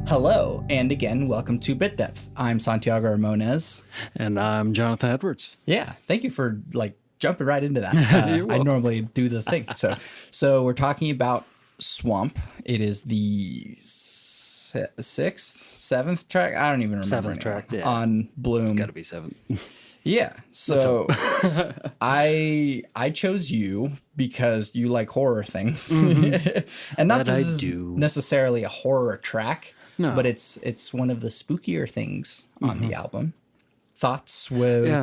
Hello, and again, welcome to Bit Depth. I'm Santiago Ramones. And I'm Jonathan Edwards. Yeah, thank you for jumping right into that. You're welcome. I normally do the thing. So we're talking about Swamp. It is the sixth, seventh track. I don't even remember. Seventh track, yeah. On Bloom. It's got to be seventh. Yeah. So I chose you because you like horror things, and not that this is necessarily a horror track. No. But it's one of the spookier things on the album. Thoughts,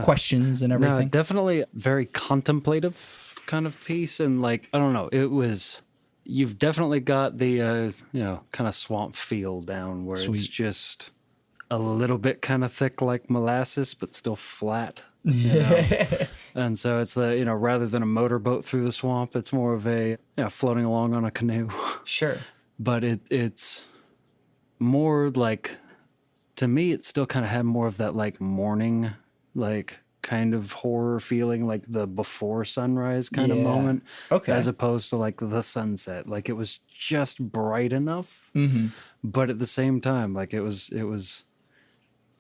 questions, and everything. No, definitely very contemplative kind of piece. And I don't know, you've definitely got the, kind of swamp feel down where It's just a little bit kind of thick like molasses, but still flat. And so it's rather than a motorboat through the swamp, it's more of a floating along on a canoe. Sure. But it's more to me, it still kind of had more of that morning, kind of horror feeling, like the before sunrise kind of moment. Okay. As opposed to the sunset. It was just bright enough, but at the same time, it was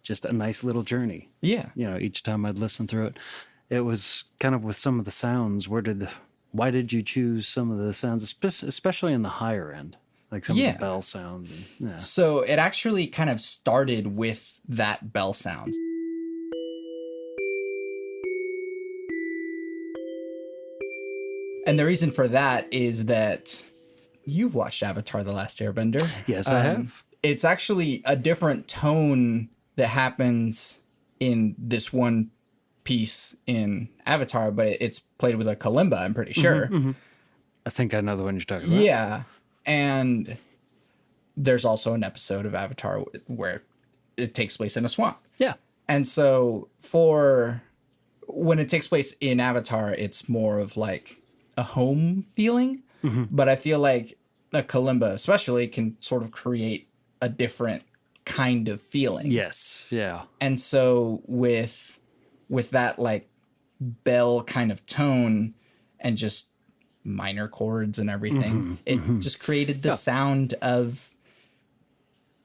just a nice little journey. Yeah. Each time I'd listen through it, it was kind of with some of the sounds. Why did you choose some of the sounds, especially in the higher end? Some of the bell sounds. So it actually kind of started with that bell sound. And the reason for that is that you've watched Avatar: The Last Airbender. Yes, I have. It's actually a different tone that happens in this one piece in Avatar, but it's played with a kalimba, I'm pretty sure. I think I know the one you're talking about. Yeah. And there's also an episode of Avatar where it takes place in a swamp. Yeah. And so when it takes place in Avatar, it's more of a home feeling. But I feel like a kalimba especially can sort of create a different kind of feeling. Yes. Yeah. And so with that bell kind of tone and just minor chords and everything, it just created the sound of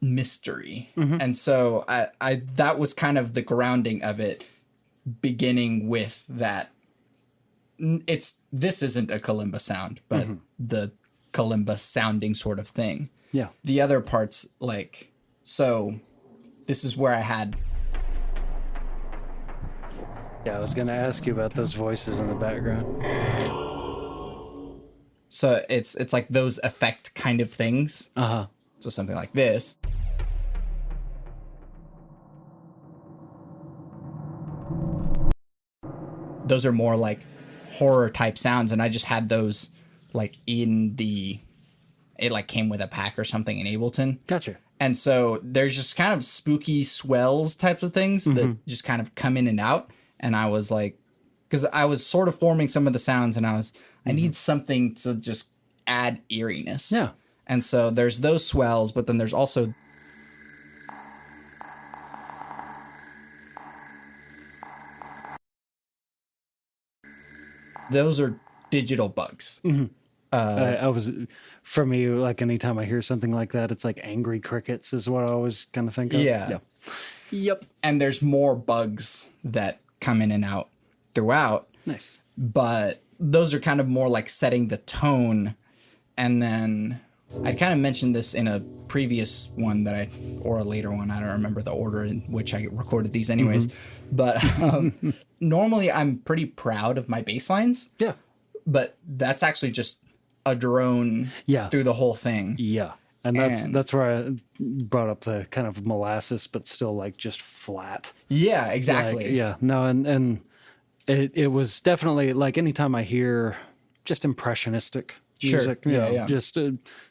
mystery. And so I that was kind of the grounding of it, beginning with that. This isn't a kalimba sound, but the kalimba sounding sort of thing. Yeah. The other parts, so this is where I had. Yeah, I was going to ask you about those voices in the background. So it's like those effect kind of things. So something like this. Those are more horror type sounds, and I just had those in it came with a pack or something in Ableton. Gotcha. And so there's just kind of spooky swells types of things that just kind of come in and out. And I was because I was sort of forming some of the sounds, and I need something to just add eeriness. Yeah. And so there's those swells, but then there's also those are digital bugs. I was, for me, anytime I hear something like that, it's angry crickets is what I always kind of think of. Yeah. Yep. And there's more bugs that come in and out throughout. Nice. But those are kind of more setting the tone. And then I kind of mentioned this in a previous one or a later one. I don't remember the order in which I recorded these anyways. But normally I'm pretty proud of my bass lines. Yeah. But that's actually just a drone through the whole thing. Yeah. And that's where I brought up the kind of molasses, but still just flat. Yeah, exactly. No, and it was definitely anytime I hear just impressionistic music, just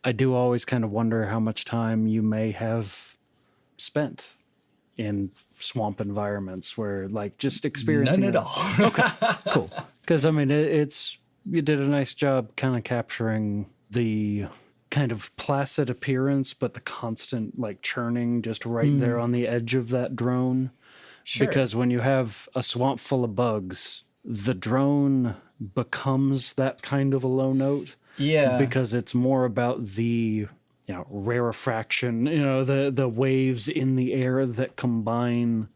I do always kind of wonder how much time you may have spent in swamp environments where just experiencing none at all. Okay, cool. Because you did a nice job kind of capturing the kind of placid appearance, but the constant churning just right there on the edge of that drone. Sure. Because when you have a swamp full of bugs, the drone becomes that kind of a low note. Yeah. Because it's more about the rarefaction, the waves in the air that combine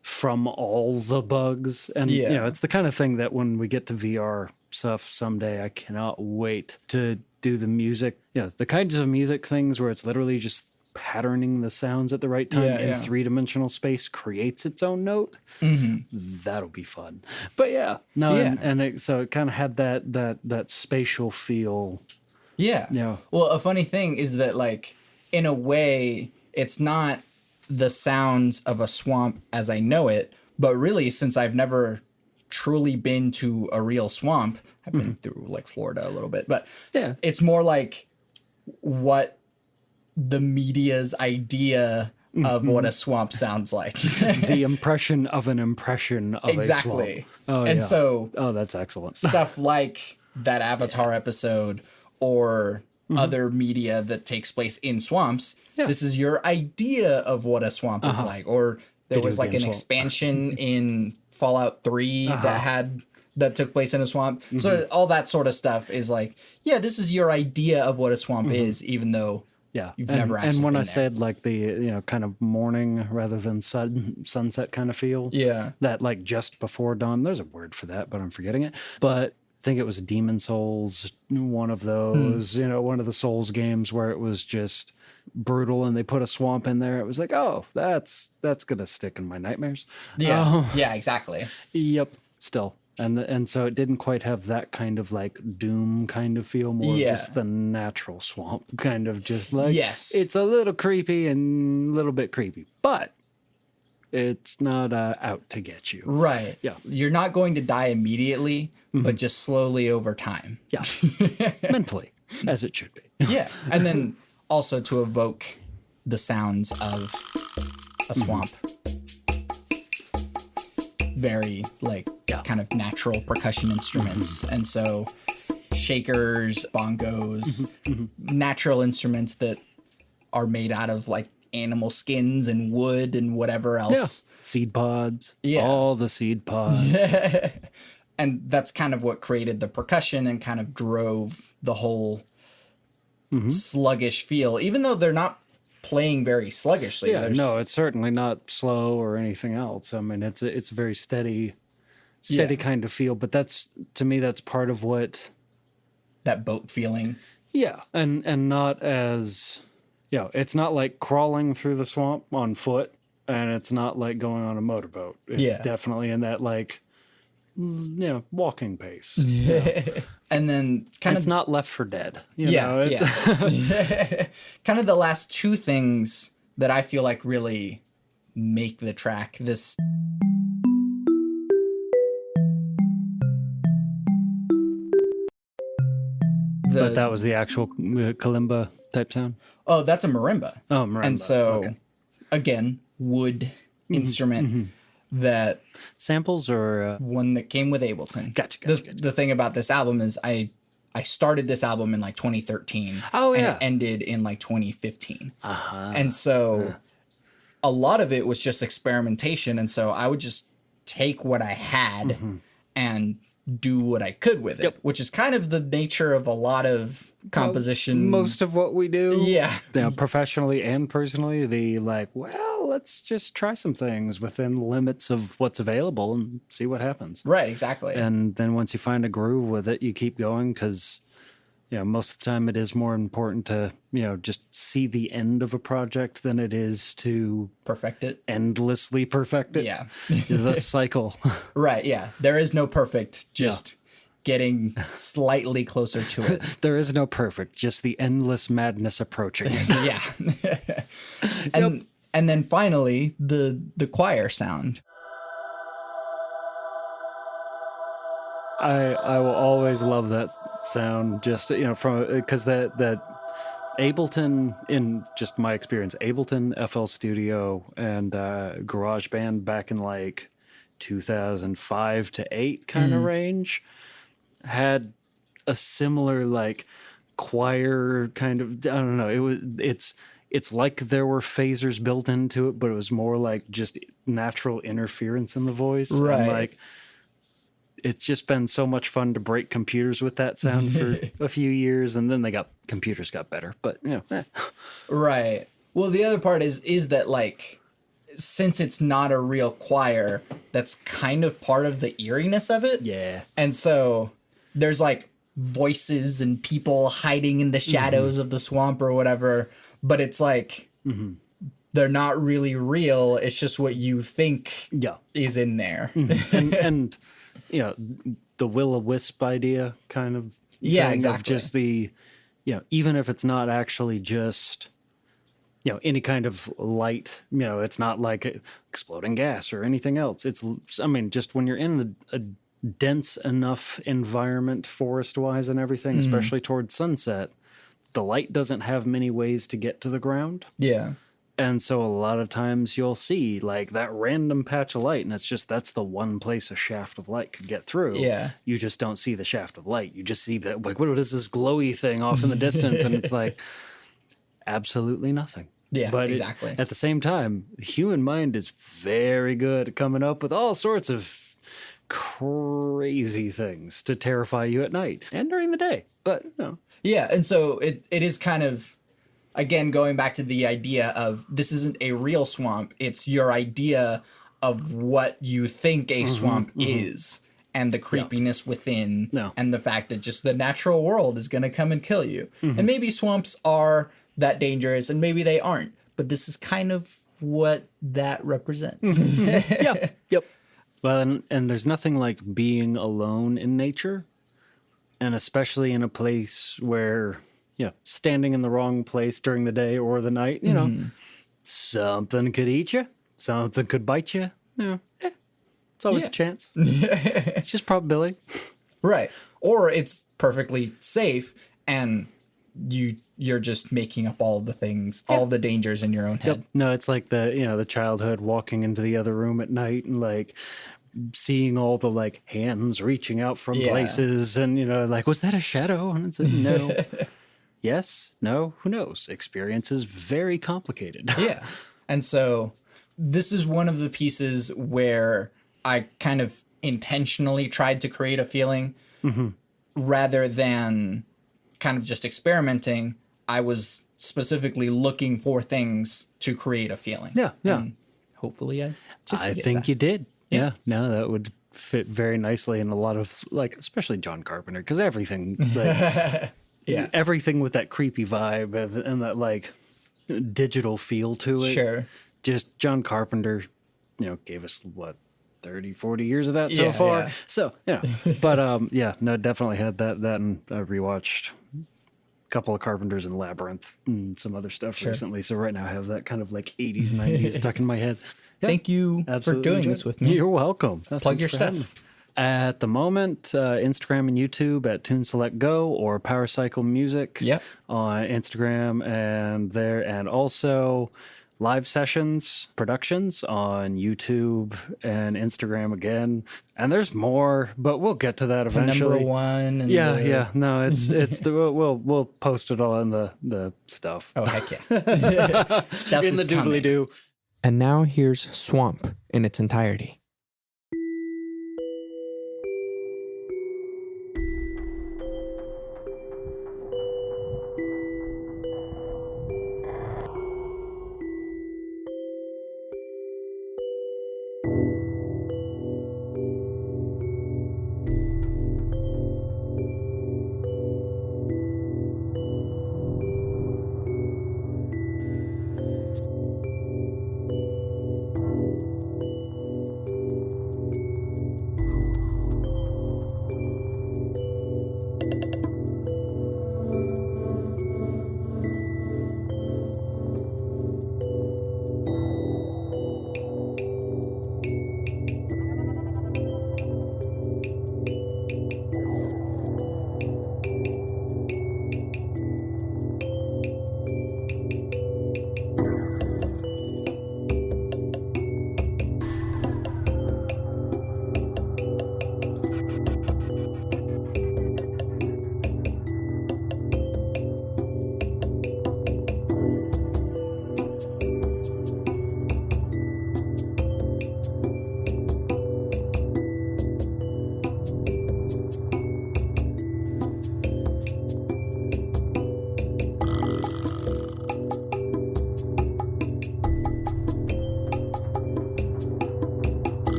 from all the bugs. And, it's the kind of thing that when we get to VR stuff someday, I cannot wait to do the music. Yeah, the kinds of music things where it's literally just patterning the sounds at the right time in three-dimensional space creates its own note. That'll be fun. But so it kind of had that spatial feel. Well, a funny thing is that, like, in a way, it's not the sounds of a swamp as I know it, but really, since I've never truly been to a real swamp, I've been through like Florida a little bit, but it's more like what the media's idea of what a swamp sounds like. The impression of an impression of a swamp. So that's excellent. Stuff like that Avatar episode or other media that takes place in swamps. This is your idea of what a swamp is like. Or there was like an expansion in Fallout 3 that took place in a swamp. So all that sort of stuff is like, this is your idea of what a swamp is, even though you've never actually And when been I there. said like the kind of morning rather than sunset kind of feel, that like just before dawn, there's a word for that, but I'm forgetting it. But I think it was Demon Souls, one of those, one of the Souls games where it was just brutal and they put a swamp in there. It was like, oh, that's gonna stick in my nightmares. Exactly. Yep. Still. And so it didn't quite have that kind of like doom kind of feel, more just the natural swamp kind of just like, it's a little creepy and a little bit creepy, but it's not out to get you. Right. Yeah. You're not going to die immediately, but just slowly over time. Yeah. Mentally, as it should be. And then also to evoke the sounds of a swamp. Very like kind of natural percussion instruments. And so shakers, bongos, natural instruments that are made out of like animal skins and wood and whatever else. Seed pods. All the seed pods. And that's kind of what created the percussion and kind of drove the whole sluggish feel, even though they're not playing very sluggishly. No, it's certainly not slow or anything else. I mean, it's a very steady kind of feel, but that's, to me, that's part of what that boat feeling. Yeah. And not as, it's not like crawling through the swamp on foot, and it's not like going on a motorboat. It's definitely in that like, walking pace. And then it's not Left for Dead. Kind of the last two things that I feel like really make the track this. But that was the actual kalimba type sound? Oh, that's a marimba. Oh, marimba. And so, again, wood instrument that... Samples or... One that came with Ableton. Gotcha. The thing about this album is I started this album in like 2013. Oh, yeah. And it ended in like 2015. And so a lot of it was just experimentation. And so I would just take what I had and do what I could with it, which is kind of the nature of a lot of composition. Most of what we do. Yeah. Professionally and personally, let's just try some things within the limits of what's available and see what happens. Right, exactly. And then once you find a groove with it, you keep going because, most of the time it is more important to, just see the end of a project than it is to perfect it. Endlessly perfect it. Yeah. The cycle. Right, yeah. There is no perfect, just getting slightly closer to it. There is no perfect, just the endless madness approaching it. Yeah. And then finally, the choir sound. I will always love that sound, just from because that Ableton, in just my experience, Ableton, FL Studio, and GarageBand back in like 2005 to 8 kind of range had a similar like choir kind of, I don't know, it's like there were phasers built into it, but it was more like just natural interference in the voice. Right. And like it's just been so much fun to break computers with that sound for a few years, and then computers got better. But Right. Well, the other part is that like, since it's not a real choir, that's kind of part of the eeriness of it. Yeah. And so there's like voices and people hiding in the shadows of the swamp or whatever, but it's like they're not really real. It's just what you think is in there. and the will-o-wisp idea kind of thing exactly. of just the, even if it's not actually just, any kind of light, it's not like exploding gas or anything else. It's, just when you're in a dense enough environment, forest-wise and everything, especially towards sunset, the light doesn't have many ways to get to the ground. Yeah. And so a lot of times you'll see like that random patch of light, and that's the one place a shaft of light could get through. Yeah. You just don't see the shaft of light. You just see that, like, what is this glowy thing off in the distance? And it's like absolutely nothing. Yeah, but exactly. At the same time, the human mind is very good at coming up with all sorts of crazy things to terrify you at night and during the day. But Yeah, and so it is kind of, again, going back to the idea of this isn't a real swamp. It's your idea of what you think a swamp is, and the creepiness within, and the fact that just the natural world is going to come and kill you. And maybe swamps are that dangerous, and maybe they aren't. But this is kind of what that represents. Yep. Well, and there's nothing like being alone in nature, and especially in a place where, standing in the wrong place during the day or the night, something could eat you, something could bite you. It's always a chance. It's just probability. Right. Or it's perfectly safe, and you're just making up all the things, all the dangers in your own head. No, it's like the childhood walking into the other room at night and like seeing all the like hands reaching out from places, and like, was that a shadow? And it's like, no. Yes, no, who knows? Experience is very complicated. Yeah. And so this is one of the pieces where I kind of intentionally tried to create a feeling rather than kind of just experimenting. I was specifically looking for things to create a feeling. Yeah. And hopefully I think you did. Yeah. No, that would fit very nicely in a lot of, like, especially John Carpenter, because everything, like, everything with that creepy vibe and that like digital feel to it. Sure. Just John Carpenter, gave us what, 30, 40 years of that so far. Yeah. So, but no, definitely had that and I rewatched a couple of Carpenters in Labyrinth and some other stuff recently. So right now I have that kind of like 80s, 90s stuck in my head. Yeah, thank you for doing this with me. You're welcome. Plug your stuff. At the moment, Instagram and YouTube at Tune Select Go or Power Cycle Music on Instagram and there, and also live sessions, productions on YouTube and Instagram again. And there's more, but we'll get to that eventually. Number one. And No, it's we'll post it all in the stuff. Oh, heck yeah. Stuff in the doobly doo. And now here's Swamp in its entirety.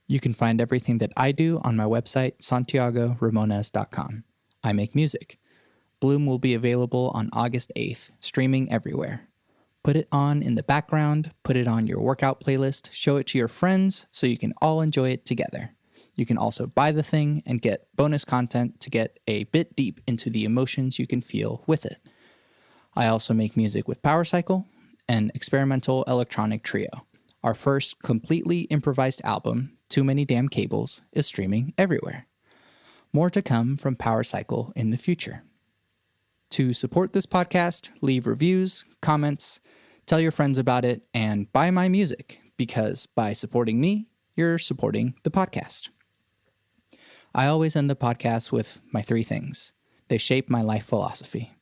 You can find everything that I do on my website, santiagoramones.com. I make music. Bloom will be available on August 8th, streaming everywhere. Put it on in the background, put it on your workout playlist, show it to your friends so you can all enjoy it together. You can also buy the thing and get bonus content to get a bit deep into the emotions you can feel with it. I also make music with Power Cycle, an experimental electronic trio. Our first completely improvised album, Too Many Damn Cables, is streaming everywhere. More to come from Power Cycle in the future. To support this podcast, leave reviews, comments, tell your friends about it, and buy my music, because by supporting me, you're supporting the podcast. I always end the podcast with my 3 things. They shape my life philosophy.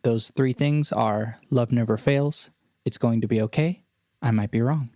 Those 3 things are: love never fails, it's going to be okay, I might be wrong.